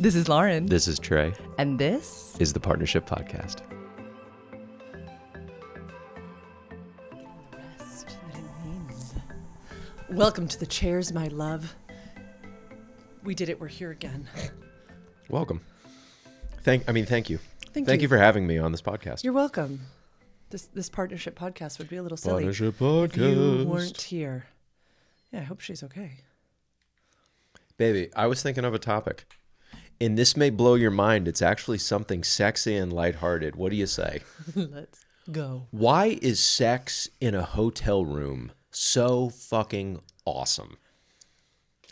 This is Lauren. This is Trey. And this is the Partnership Podcast. Rest that it means. Welcome to the chairs, my love. We did it. We're here again. Welcome. Thank you. Thank you for having me on this podcast. You're welcome. This partnership podcast would be a little silly Partnership Podcast. if you weren't here. Yeah, I hope she's okay. Baby, I was thinking of a topic. And this may blow your mind. It's actually something sexy and lighthearted. What do you say? Let's go. Why is sex in a hotel room so fucking awesome?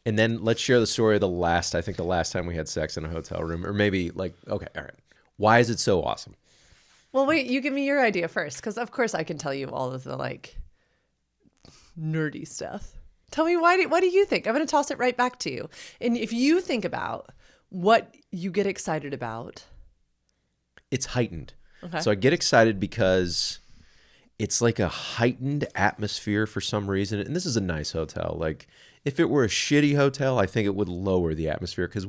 And then let's share the story of the last time we had sex in a hotel room. Or maybe all right. Why is it so awesome? Well, wait, you give me your idea first. Because, of course, I can tell you all of the, nerdy stuff. Tell me, what do you think? I'm going to toss it right back to you. And if you think about what you get excited about. It's heightened. Okay. So I get excited because it's like a heightened atmosphere for some reason. And this is a nice hotel. Like, if it were a shitty hotel, I think it would lower the atmosphere. Because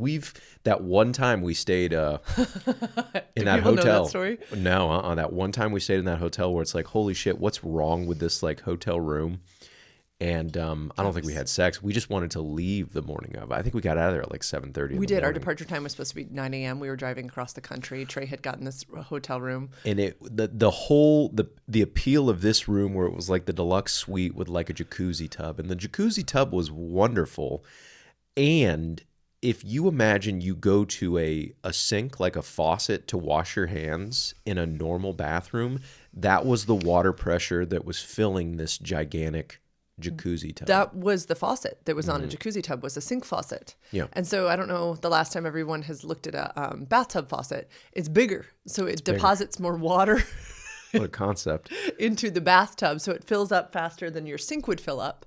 that one time we stayed in that hotel. Know that story? No, that one time we stayed in that hotel where it's like, holy shit, what's wrong with this hotel room? And I don't think we had sex. We just wanted to leave the morning of. I think we got out of there at 7:30. We did. Our departure time was supposed to be 9 a.m. We were driving across the country. Trey had gotten this hotel room. And the appeal of this room, where it was like the deluxe suite with a jacuzzi tub. And the jacuzzi tub was wonderful. And if you imagine you go to a sink, like a faucet, to wash your hands in a normal bathroom, that was the water pressure that was filling this gigantic jacuzzi tub. That was the faucet that was on a jacuzzi tub, was a sink faucet. Yeah. And so I don't know the last time everyone has looked at a bathtub faucet. It's bigger, so it deposits more water. What a concept. Into the bathtub, so it fills up faster than your sink would fill up.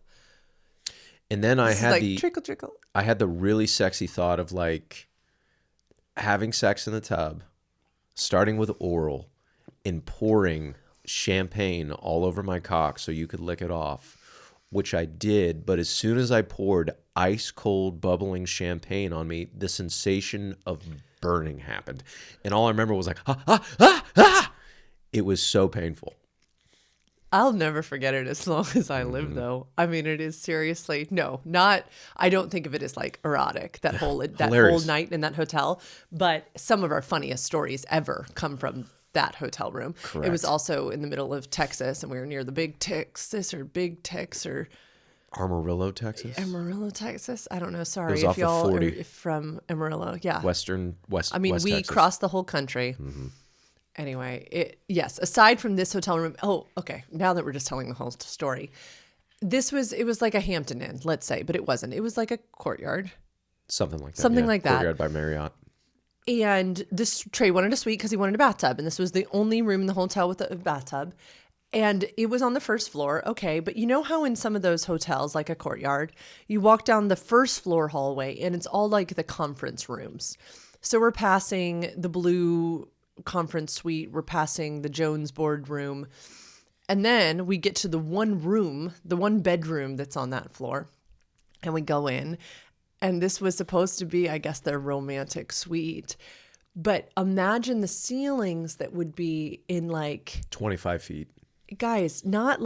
And then I had trickle trickle. I had the really sexy thought of having sex in the tub, starting with oral, and pouring champagne all over my cock so you could lick it off. Which I did, but as soon as I poured ice cold bubbling champagne on me, the sensation of burning happened. And all I remember was It was so painful. I'll never forget it as long as I live, though. I mean, it is seriously, I don't think of it as erotic, that whole night in that hotel. But some of our funniest stories ever come from that hotel room. Correct. It was also in the middle of Texas, and we were near the Big Texas or Amarillo, Texas. I don't know. Sorry if y'all are from Amarillo. Yeah. West we Texas. crossed the whole country. Mm-hmm. Anyway, aside from this hotel room, okay. Now that we're just telling the whole story, it was like a Hampton Inn, let's say, but it wasn't. It was like a Courtyard. Something like that. Something like that. Courtyard by Marriott. And this Trey wanted a suite because he wanted a bathtub. And this was the only room in the hotel with a bathtub. And it was on the first floor. Okay. But you know how in some of those hotels, like a Courtyard, you walk down the first floor hallway and it's all like the conference rooms. So we're passing the blue conference suite. We're passing the Jones boardroom. And then we get to the one bedroom that's on that floor. And we go in. And this was supposed to be, I guess, their romantic suite. But imagine the ceilings that would be in 25 feet. Guys, not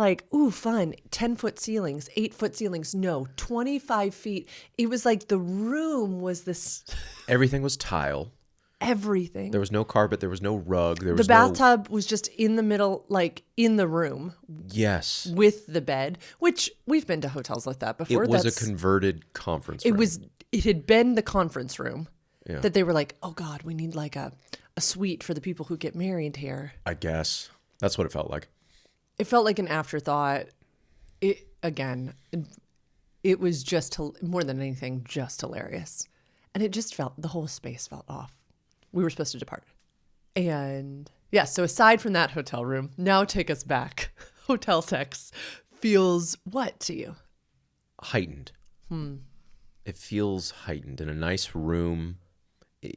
fun, 10-foot ceilings, 8-foot ceilings. No, 25 feet. It was like the room was this. Everything was tile. Everything. There was no carpet. There was no rug. The bathtub was just in the middle, in the room. Yes. With the bed, which we've been to hotels like that before. It was a converted conference room. It had been the conference room that they were like, oh God, we need a suite for the people who get married here. I guess. That's what it felt like. It felt like an afterthought. It was just, more than anything, just hilarious. And it just the whole space felt off. We were supposed to depart. And so aside from that hotel room, now take us back. Hotel sex feels what to you? Heightened. It feels heightened in a nice room.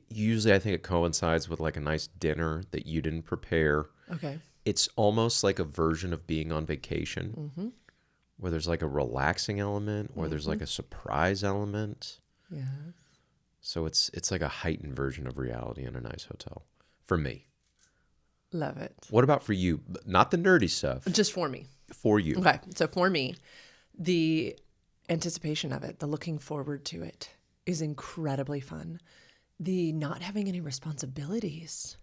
Usually I think it coincides with a nice dinner that you didn't prepare. Okay. It's almost like a version of being on vacation, where there's a relaxing element, or there's a surprise element. Yeah. So it's like a heightened version of reality in a nice hotel for me. Love it. What about for you? Not the nerdy stuff. Just for me. For you. Okay. So for me, the anticipation of it, the looking forward to it is incredibly fun. The not having any responsibilities.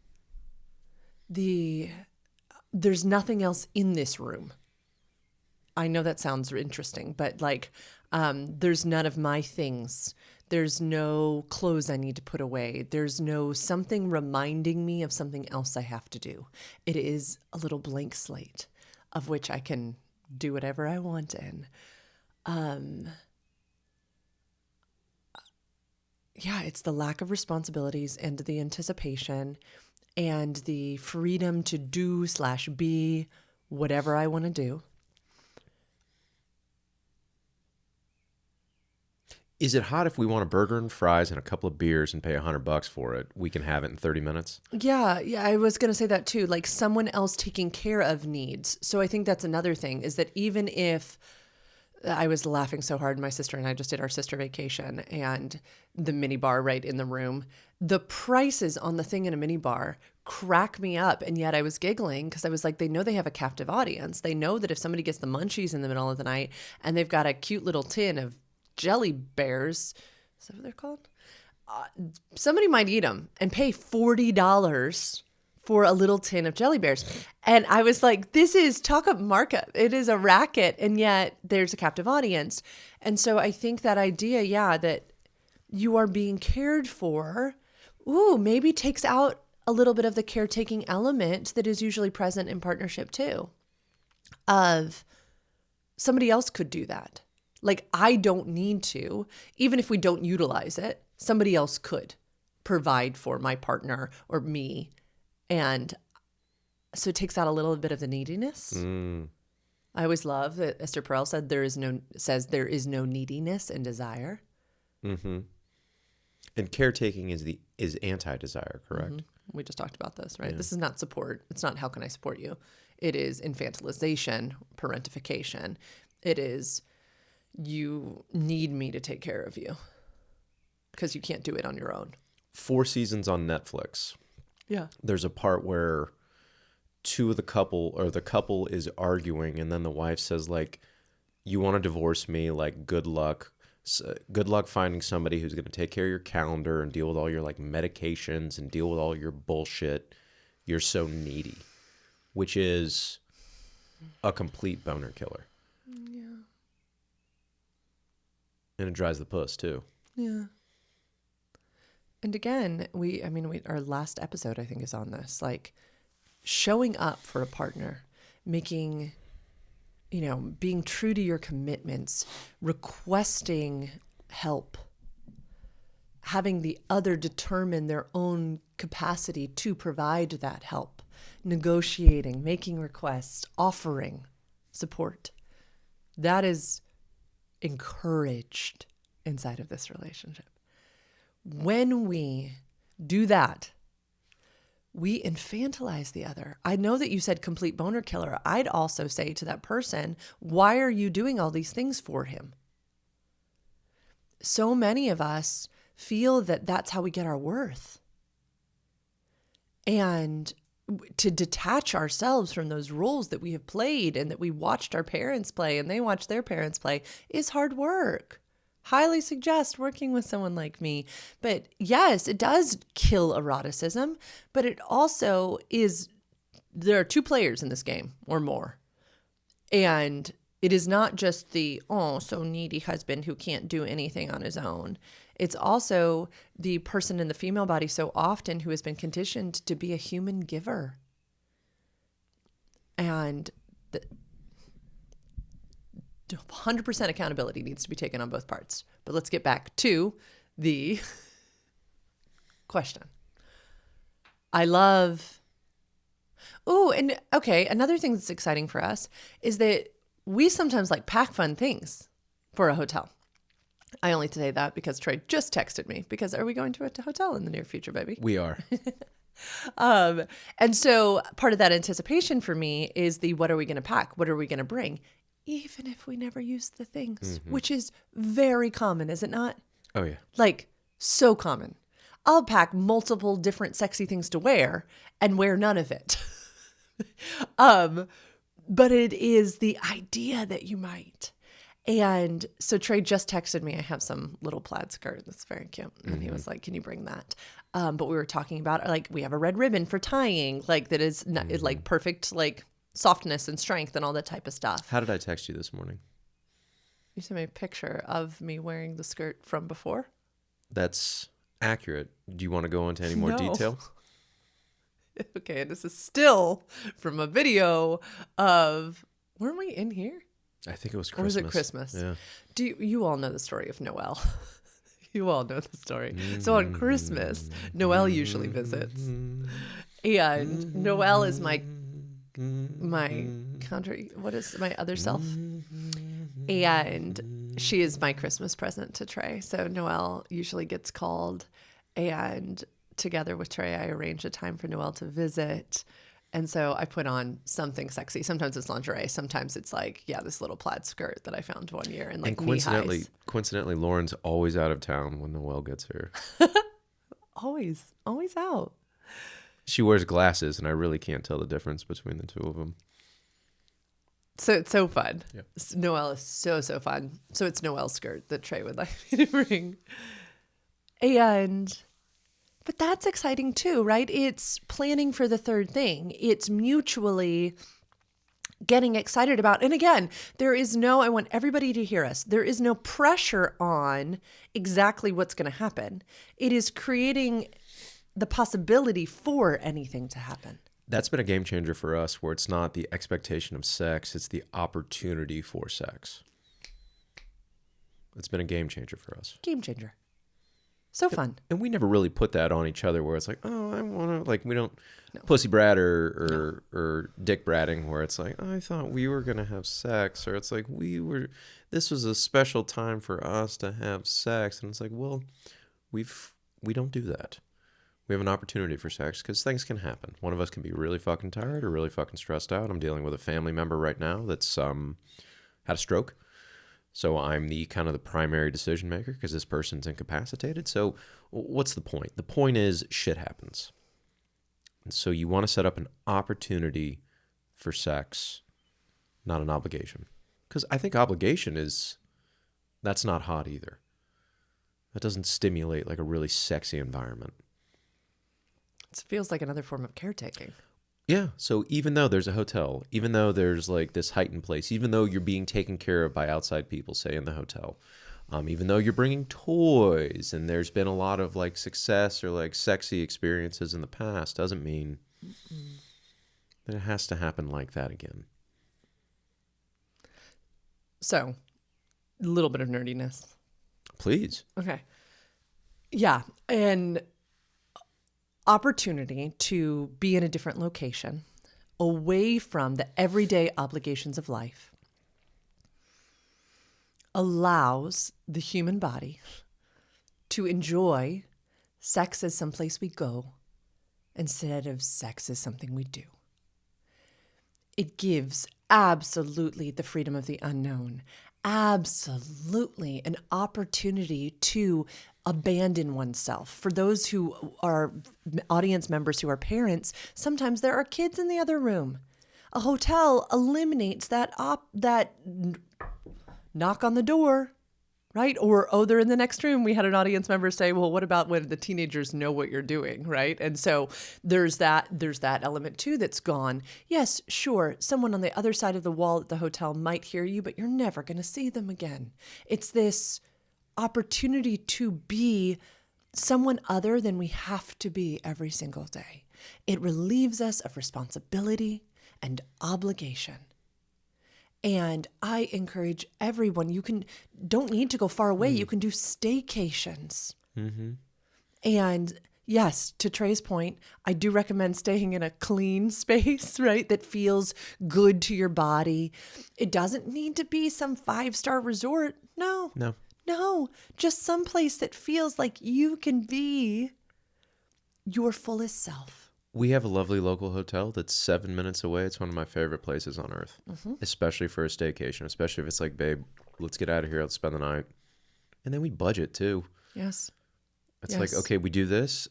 There's nothing else in this room. I know that sounds interesting, but like, there's none of my things. There's no clothes I need to put away. There's no something reminding me of something else I have to do. It is a little blank slate of which I can do whatever I want in. Yeah, it's the lack of responsibilities and the anticipation and the freedom to do/be whatever I want to do. Is it hot if we want a burger and fries and a couple of beers and pay $100 for it? We can have it in 30 minutes. Yeah, I was going to say that too. Like someone else taking care of needs. So I think that's another thing is that even if I was laughing so hard, my sister and I just did our sister vacation and the mini bar right in the room, the prices on the thing in a mini bar crack me up. And yet I was giggling because I was like, they know they have a captive audience. They know that if somebody gets the munchies in the middle of the night and they've got a cute little tin of jelly bears, is that what they're called? Somebody might eat them and pay $40 for a little tin of jelly bears. And I was like, this is talk up markup. It is a racket. And yet there's a captive audience. And so I think that idea, yeah, that you are being cared for, maybe takes out a little bit of the caretaking element that is usually present in partnership too. Of somebody else could do that. Like I don't need to, even if we don't utilize it, somebody else could provide for my partner or me. And so it takes out a little bit of the neediness. I always love that Esther Perel said there is no neediness in desire. Mm-hmm. And caretaking is anti-desire, correct? Mm-hmm. We just talked about this, right? Yeah. This is not support. It's not how can I support you? It is infantilization, parentification. It is you need me to take care of you because you can't do it on your own. 4 seasons on Netflix. Yeah. There's a part where the couple is arguing and then the wife says like, you want to divorce me, like good luck. Good luck finding somebody who's going to take care of your calendar and deal with all your like medications and deal with all your bullshit. You're so needy, which is a complete boner killer. Yeah. And it drives the puss too. Yeah. And again, our last episode, I think, is on this, like showing up for a partner, making, being true to your commitments, requesting help, having the other determine their own capacity to provide that help, negotiating, making requests, offering support. That is encouraged inside of this relationship. When we do that, we infantilize the other. I know that you said complete boner killer. I'd also say to that person, why are you doing all these things for him? So many of us feel that that's how we get our worth. And to detach ourselves from those roles that we have played and that we watched our parents play and they watched their parents play is hard work. Highly suggest working with someone like me. But yes, it does kill eroticism, but it also there are 2 players in this game or more. And it is not just the, so needy husband who can't do anything on his own. It's also the person in the female body so often who has been conditioned to be a human giver. And 100% accountability needs to be taken on both parts. But let's get back to the question. I love... another thing that's exciting for us is that we sometimes pack fun things for a hotel. I only say that because Trey just texted me because are we going to a hotel in the near future, baby? We are. And so part of that anticipation for me is what are we going to pack? What are we going to bring? Even if we never use the things, which is very common, is it not? Oh, yeah. So common. I'll pack multiple different sexy things to wear and wear none of it. But it is the idea that you might. And so Trey just texted me, I have some little plaid skirt that's very cute. And he was like, can you bring that? But we were talking about, like, we have a red ribbon for tying, like, that is not, like perfect, like, softness and strength and all that type of stuff. How did I text you this morning? You sent me a picture of me wearing the skirt from before. That's accurate. Do you want to go into any more No. detail? Okay, this is still from a video of, weren't we in here? I think it was Or Christmas. was it Christmas? Yeah. Do you all know the story of Noel? You all know the story. So on Christmas, Noel usually visits. And Noel is my country, what is my other self? And she is my Christmas present to Trey. So Noel usually gets called, and together with Trey, I arrange a time for Noel to visit. And so I put on something sexy. Sometimes it's lingerie. Sometimes it's like, yeah, this little plaid skirt that I found one year in like coincidentally, Lauren's always out of town when Noel gets here. Always out. She wears glasses, and I really can't tell the difference between the two of them. So it's so fun. Yep. Noel is so fun. So it's Noel's skirt that Trey would like me to bring. But that's exciting too, right? It's planning for the third thing. It's mutually getting excited about. And again, I want everybody to hear us. There is no pressure on exactly what's going to happen. It is creating the possibility for anything to happen. That's been a game changer for us, where it's not the expectation of sex, it's the opportunity for sex. It's been a game changer for us. Game changer. So fun. And we never really put that on each other where it's like, oh, I want to, like, we don't pussy brat or dick bratting where it's like, oh, I thought we were going to have sex, or it's like this was a special time for us to have sex. And it's like, well, we don't do that. We have an opportunity for sex because things can happen. One of us can be really fucking tired or really fucking stressed out. I'm dealing with a family member right now that's had a stroke. So I'm the kind of the primary decision maker because this person's incapacitated. So what's the point? The point is shit happens. And so you want to set up an opportunity for sex, not an obligation. Because I think obligation that's not hot either. That doesn't stimulate like a really sexy environment. It feels like another form of caretaking. Yeah. So even though there's a hotel, even though there's like this heightened place, even though you're being taken care of by outside people, say in the hotel, even though you're bringing toys and there's been a lot of like success or like sexy experiences in the past, doesn't mean that it has to happen like that again. So, a little bit of nerdiness. Please. Okay. Yeah. And opportunity to be in a different location, away from the everyday obligations of life, allows the human body to enjoy sex as someplace we go instead of sex as something we do. It gives absolutely the freedom of the unknown, absolutely an opportunity to abandon oneself. For those who are audience members who are parents, sometimes there are kids in the other room. A hotel eliminates that knock on the door, right? Or, oh, they're in the next room. We had an audience member say, well, what about when the teenagers know what you're doing, right? And so there's that element too that's gone. Yes, sure, someone on the other side of the wall at the hotel might hear you, but you're never going to see them again. It's this opportunity to be someone other than we have to be every single day. It relieves us of responsibility and obligation. And I encourage everyone, don't need to go far away. You can do staycations. Mm-hmm. And yes, to Trey's point, I do recommend staying in a clean space, right? That feels good to your body. It doesn't need to be some 5-star resort. No, just some place that feels like you can be your fullest self. We have a lovely local hotel that's 7 minutes away. It's one of my favorite places on earth, especially for a staycation, especially if it's like, babe, let's get out of here. Let's spend the night. And then we budget too. Yes. It's like, okay, we do this.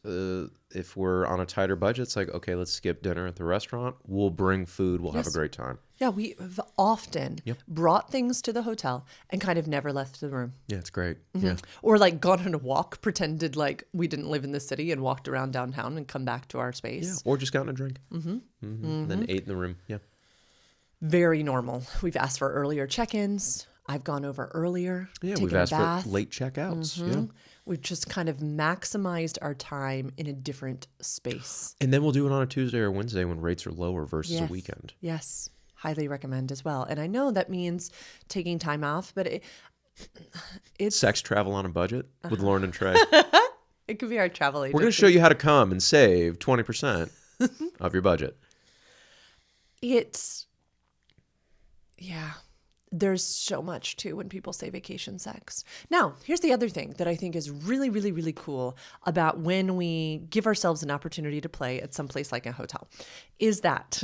If we're on a tighter budget, it's like, okay, let's skip dinner at the restaurant. We'll bring food. We'll have a great time. Yeah, we have often brought things to the hotel and kind of never left the room. Yeah, it's great. Yeah. Or like gone on a walk, pretended like we didn't live in the city and walked around downtown and come back to our space. Yeah. Or just gotten a drink. Then ate in the room. Yeah. Very normal. We've asked for earlier check-ins. I've gone over earlier. Yeah, taken we've a asked bath. for late checkouts. Yeah. We've just kind of maximized our time in a different space. And then we'll do it on a Tuesday or Wednesday when rates are lower versus a weekend. Yes. Highly recommend as well. And I know that means taking time off, but it's... Sex travel on a budget with Lauren and Trey. It could be our travel agent. We're going to show you how to come and save 20% of your budget. There's so much too when people say vacation sex. Now, here's the other thing that I think is really, really, really cool about when we give ourselves an opportunity to play at some place like a hotel is that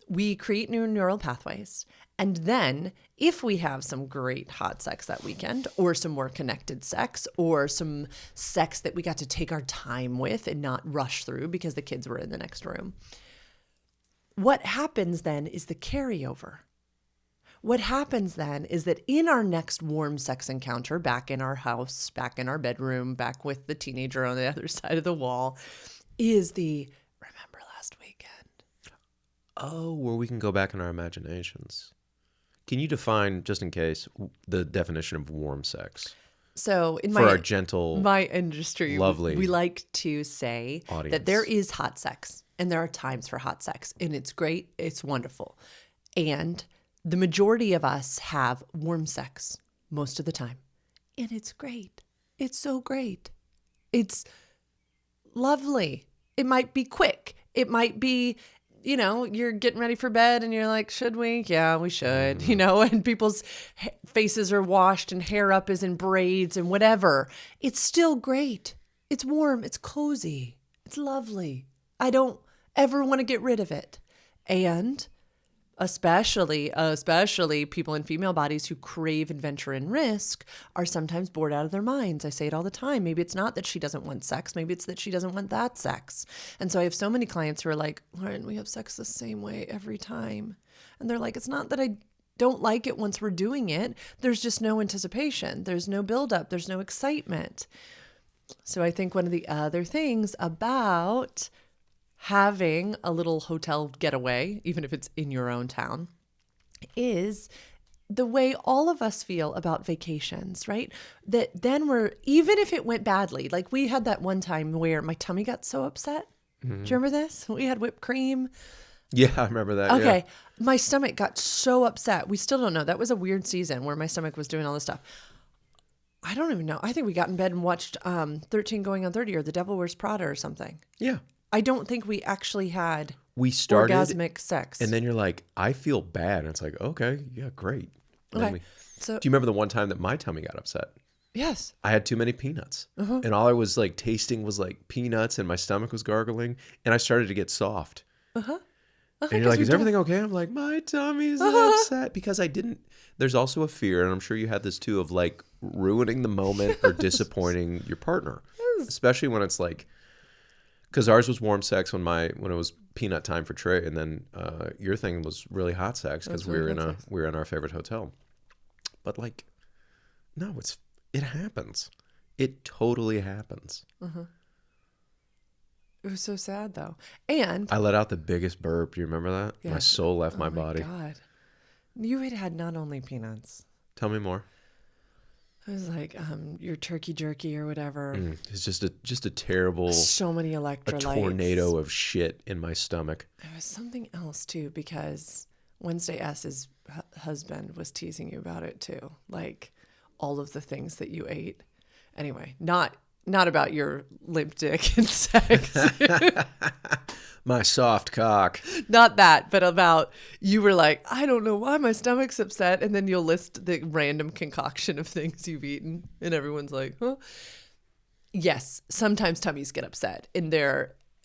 we create new neural pathways. And then if we have some great hot sex that weekend or some more connected sex or some sex that we got to take our time with and not rush through because the kids were in the next room, what happens then is the carryover. What happens then is that in our next warm sex encounter, back in our house, back in our bedroom, back with the teenager on the other side of the wall, is the remember last weekend. Oh, where we can go back in our imaginations. Can you define, just in case, the definition of warm sex? So in for our gentle, my industry, lovely we like to say audience. That there is hot sex and there are times for hot sex and it's great. It's wonderful. And the majority of us have warm sex most of the time. And it's great. It's so great. It's lovely. It might be quick. It might be, you're getting ready for bed and you're like, should we? Yeah, we should, and people's faces are washed and hair up is in braids and whatever. It's still great. It's warm. It's cozy. It's lovely. I don't ever want to get rid of it. And especially people in female bodies who crave adventure and risk are sometimes bored out of their minds. I say it all the time. Maybe it's not that she doesn't want sex. Maybe it's that she doesn't want that sex. And so I have so many clients who are like, Lauren, we have sex the same way every time. And they're like, it's not that I don't like it once we're doing it. There's just no anticipation. There's no buildup. There's no excitement. So I think one of the other things about having a little hotel getaway, even if it's in your own town, is the way all of us feel about vacations, right? That then even if it went badly, like we had that one time where my tummy got so upset. Mm-hmm. Do you remember this? We had whipped cream. Yeah, I remember that. Okay. Yeah. My stomach got so upset. We still don't know. That was a weird season where my stomach was doing all this stuff. I don't even know. I think we got in bed and watched 13 Going on 30 or The Devil Wears Prada or something. Yeah. I don't think we actually had orgasmic sex. And then you're like, I feel bad. And it's like, okay, yeah, great. Okay. Do you remember the one time that my tummy got upset? Yes. I had too many peanuts. Uh-huh. And all I was like tasting was like peanuts and my stomach was gargling. And I started to get soft. Uh-huh. And you're like, is everything okay? I'm like, my tummy's upset. Because there's also a fear, and I'm sure you had this too, of like ruining the moment or disappointing your partner. Especially when it's like, because ours was warm sex when it was peanut time for Trey, and then your thing was really hot sex because we were in our favorite hotel. But like, no, it happens. It totally happens. Uh-huh. It was so sad though, and I let out the biggest burp. Do you remember that? Yes. My soul left my body. God, you had not only peanuts. Tell me more. It was like your turkey jerky or whatever. It's just a terrible, so many electrolytes, a tornado of shit in my stomach. There was something else too, because Wednesday S's husband was teasing you about it too, like all of the things that you ate. Anyway, not about your limp dick and sex. My soft cock. Not that, but about you were like, I don't know why my stomach's upset. And then you'll list the random concoction of things you've eaten. And everyone's like, huh? Yes, sometimes tummies get upset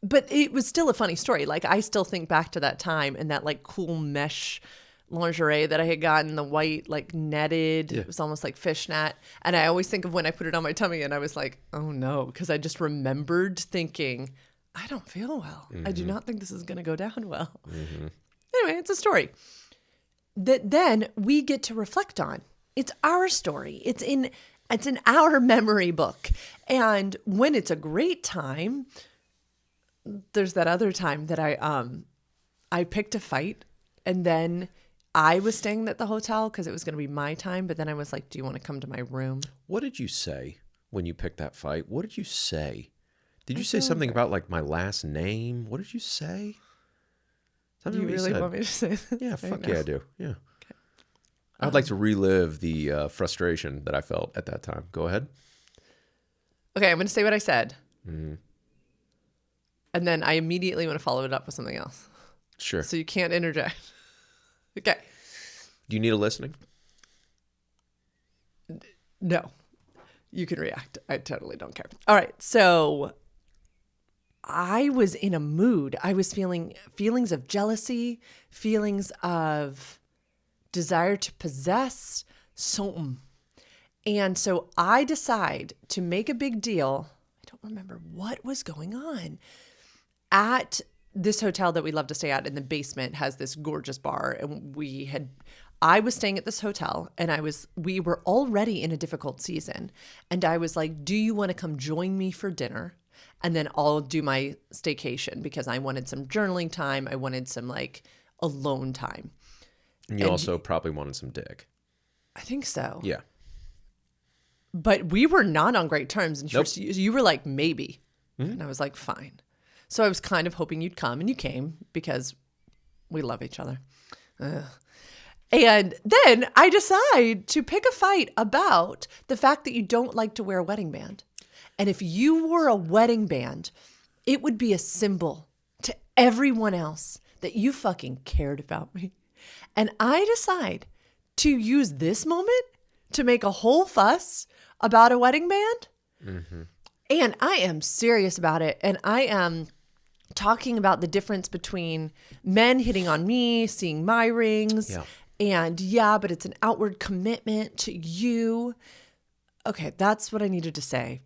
but it was still a funny story. Like I still think back to that time and that like cool mesh lingerie that I had gotten, the white, like netted. Yeah. It was almost like fishnet. And I always think of when I put it on my tummy and I was like, oh no, because I just remembered thinking, I don't feel well. I do not think this is going to go down well. Anyway, it's a story that then we get to reflect on. It's our story. It's in our memory book. And when it's a great time, there's that other time that I picked a fight, and then I was staying at the hotel because it was going to be my time. But then I was like, do you want to come to my room? What did you say when you picked that fight? What did you say? Did you say something about like my last name? What did you say? Do you really want me to say that? Yeah, fuck yeah, I do. Yeah. Okay. I'd like to relive the frustration that I felt at that time. Go ahead. Okay, I'm going to say what I said. And then I immediately want to follow it up with something else. Sure. So you can't interject. Okay. Do you need a listening? No. You can react. I totally don't care. All right. So I was in a mood. I was feeling feelings of jealousy, feelings of desire to possess something. And so I decide to make a big deal. I don't remember what was going on. At this hotel that we love to stay at in the basement has this gorgeous bar. And I was staying at this hotel, and we were already in a difficult season. And I was like, do you want to come join me for dinner? And then I'll do my staycation, because I wanted some journaling time. I wanted some like alone time. And you also probably wanted some dick. I think so. Yeah. But we were not on great terms. And Nope. you were like, maybe. And I was like, fine. So I was kind of hoping you'd come, and you came because we love each other. And then I decide to pick a fight about the fact that you don't like to wear a wedding band. And if you wore a wedding band, it would be a symbol to everyone else that you fucking cared about me. And I decide to use this moment to make a whole fuss about a wedding band. And I am serious about it. And I am talking about the difference between men hitting on me, seeing my rings. Yeah. And but it's an outward commitment to you. Okay, that's what I needed to say.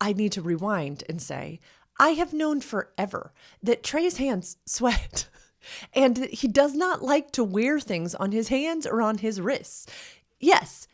I need to rewind and say, I have known forever that Trey's hands sweat and that he does not like to wear things on his hands or on his wrists. Yes.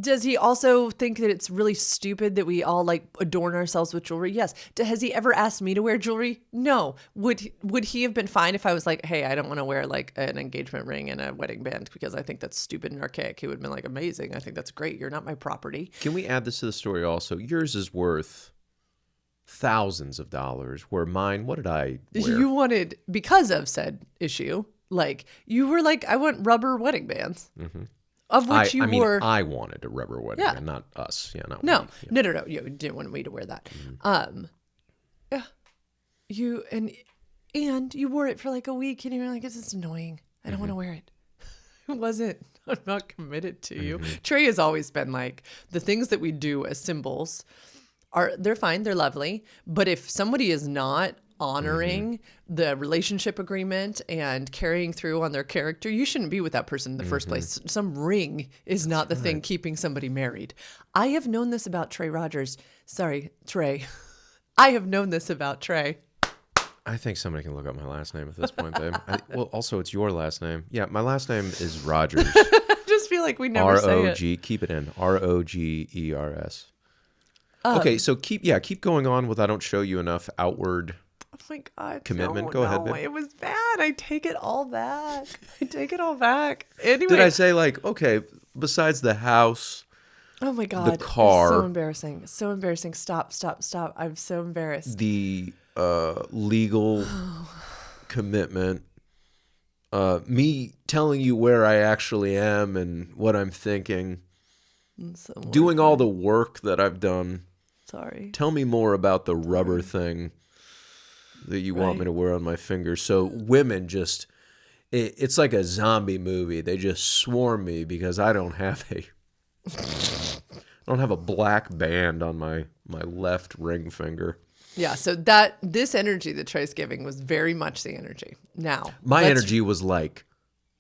Does he also think that it's really stupid that we all like adorn ourselves with jewelry? Yes. Has he ever asked me to wear jewelry? No. Would he have been fine if I was like, hey, I don't want to wear like an engagement ring and a wedding band because I think that's stupid and archaic? He would have been like, amazing. I think that's great. You're not my property. Can we add this to the story also? Yours is worth thousands of dollars, where mine, what did I wear? You wanted, because of said issue, like you were like, I want rubber wedding bands. Of which you wore. I wanted a rubber wedding band, not us. Yeah, not No, me. Yeah. no. You didn't want me to wear that. Yeah. You and you wore it for like a week, and you were like, "This is annoying. I don't want to wear it." It wasn't. I'm not committed to you. Trey has always been like, the things that we do as symbols they're fine, they're lovely, but if somebody is not honoring the relationship agreement and carrying through on their character, you shouldn't be with that person in the first place. Some ring is not the thing keeping somebody married. I have known this about Trey Rogers. Sorry, Trey. I have known this about Trey. I think somebody can look up my last name at this point, babe. Well, also, it's your last name. Yeah, my last name is Rogers. I just feel like we never say it. R-O-G, keep it in. R-O-G-E-R-S. Okay, so keep going on with I don't show you enough outward Oh my God. commitment. Go ahead, babe. It was bad. I take it all back. Anyway. Did I say like, okay, besides the house, oh my God. the car, so embarrassing. So embarrassing. Stop. I'm so embarrassed. the legal commitment, me telling you where I actually am and what I'm thinking, doing all the work that I've done. Sorry. Tell me more about the rubber thing that you want me to wear on my finger. So women just, it's like a zombie movie. They just swarm me because I don't have a black band on my left ring finger. Yeah, so this energy that Trey's giving was very much the energy. Now, My energy was like,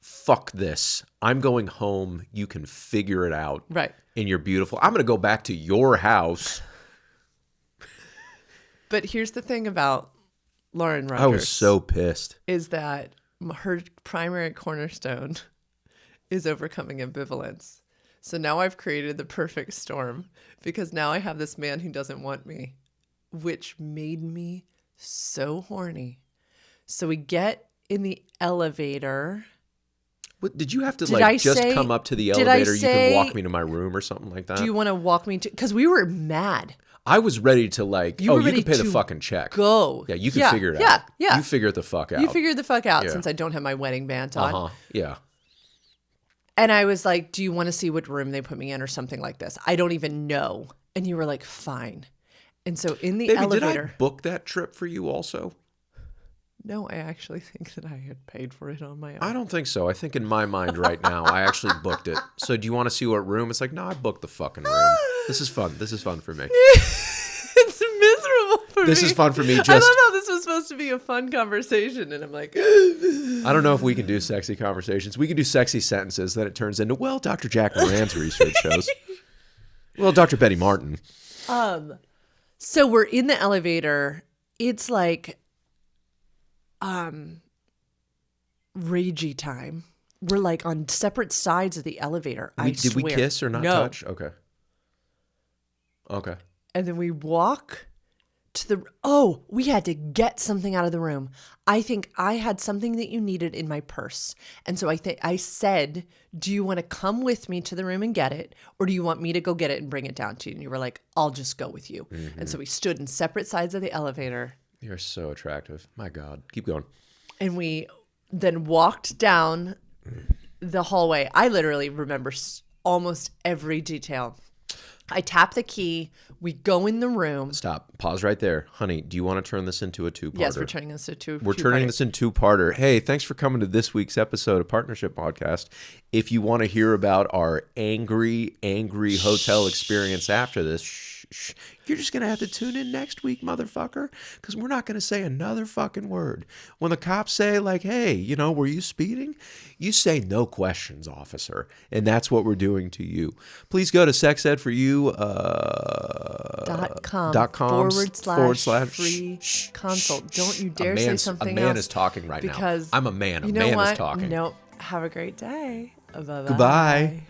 fuck this. I'm going home. You can figure it out. Right. And you're beautiful. I'm going to go back to your house. But here's the thing about Lauren Rogers. I was so pissed. Is that her primary cornerstone is overcoming ambivalence. So now I've created the perfect storm because now I have this man who doesn't want me, which made me so horny. So we get in the elevator. What, did you have to come up to the did elevator? I say, you can walk me to my room or something like that? Do you want to walk me to? Because we were mad. I was ready to like, you can pay the fucking check. Go. Yeah, you can figure it out. Yeah. You figure it the fuck out. You figured the fuck out since I don't have my wedding band on. Uh-huh. Yeah. And I was like, do you want to see what room they put me in or something like this? I don't even know. And you were like, fine. And so in the elevator. Did I book that trip for you also? No, I actually think that I had paid for it on my own. I don't think so. I think in my mind right now, I actually booked it. So do you want to see what room? It's like, no, I booked the fucking room. This is fun. This is fun for me. It's miserable for me. This is fun for me. I love how this was supposed to be a fun conversation. And I'm like, I don't know if we can do sexy conversations. We can do sexy sentences. Then it turns into, well, Dr. Jack Moran's research shows. Well, Dr. Betty Martin. So we're in the elevator. It's like ragey time. We're like on separate sides of the elevator. Did we kiss or not touch? Okay. And then we walk to we had to get something out of the room. I think I had something that you needed in my purse. And so I said, do you want to come with me to the room and get it? Or do you want me to go get it and bring it down to you? And you were like, I'll just go with you. Mm-hmm. And so we stood in separate sides of the elevator. You're so attractive. My God. Keep going. And we then walked down the hallway. I literally remember almost every detail. I tap the key. We go in the room. Stop. Pause right there. Honey, do you want to turn this into a two-parter? Yes, we're turning this into a two-parter. We're turning this into a two-parter. Hey, thanks for coming to this week's episode of Partnership Podcast. If you want to hear about our angry hotel experience after this, you're just going to have to tune in next week, motherfucker, because we're not going to say another fucking word. When the cops say, like, hey, were you speeding? You say no questions, officer. And that's what we're doing to you. Please go to sexedforyou.com / free consult. Don't you dare say something else. A man is talking right now. Because I'm a man. A man is talking. No, have a great day. Bye-bye. Goodbye.